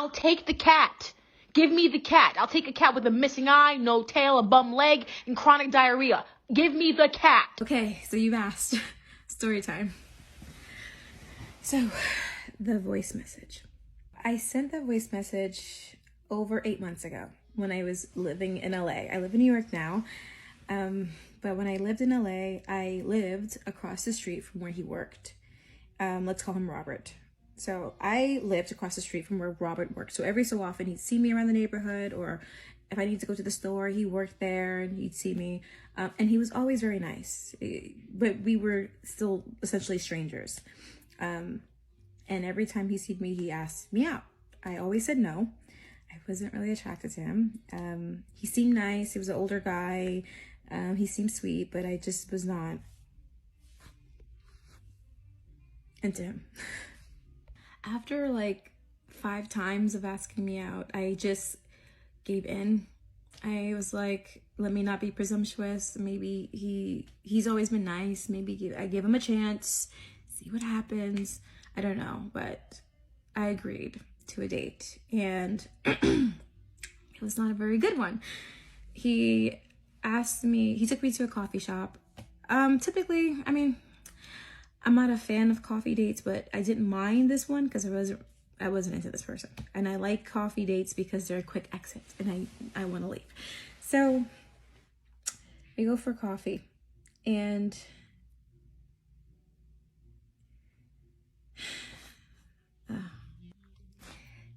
I'll take the cat. Give me the cat. I'll take a cat with a missing eye, no tail, a bum leg, and chronic diarrhea. Give me the cat. Okay, so you've asked. Story time. So, the voice message. I sent that voice message over 8 months ago when I was living in LA. I live in New York now, but when I lived in LA, I lived across the street from where he worked. Let's call him Robert. So I lived across the street from where Robert worked. So every so often he'd see me around the neighborhood, or if I needed to go to the store, he worked there and he'd see me. And he was always very nice, but we were still essentially strangers. And every time he seen me, he asked me out. I always said no. I wasn't really attracted to him. He seemed nice. He was an older guy. He seemed sweet, but I just was not into him. After like 5 times of asking me out, I just gave in. I was like, let me not be presumptuous. Maybe he's always been nice. Maybe I give him a chance, see what happens. I don't know, but I agreed to a date, and it was not a very good one. He took me to a coffee shop. Typically, I mean, I'm not a fan of coffee dates, but I didn't mind this one because I wasn't into this person. And I like coffee dates because they're a quick exit and I want to leave. So we go for coffee, and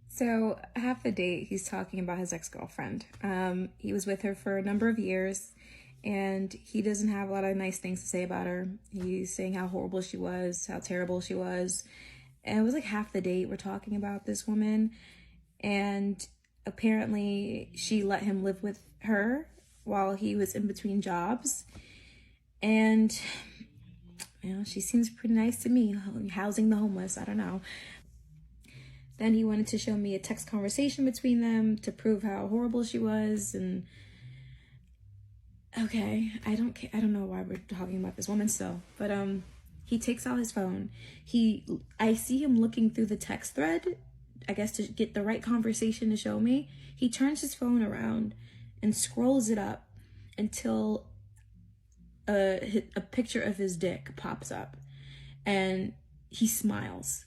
so half the date he's talking about his ex-girlfriend. He was with her for a number of years, and he doesn't have a lot of nice things to say about her. He's saying how horrible she was, how terrible she was. And it was like half the date we're talking about this woman. And apparently she let him live with her while he was in between jobs. And, you know, she seems pretty nice to me, housing the homeless, I don't know. Then he wanted to show me a text conversation between them to prove how horrible she was. And okay, I don't know why we're talking about this woman still, but he takes out his phone. I see him looking through the text thread, I guess to get the right conversation to show me. He turns his phone around and scrolls it up until a picture of his dick pops up, and he smiles.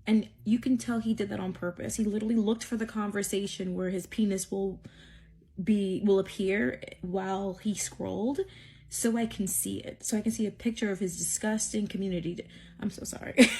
And you can tell he did that on purpose. He literally looked for the conversation where his penis will appear while he scrolled, so I can see it. So I can see a picture of his disgusting community. I'm so sorry.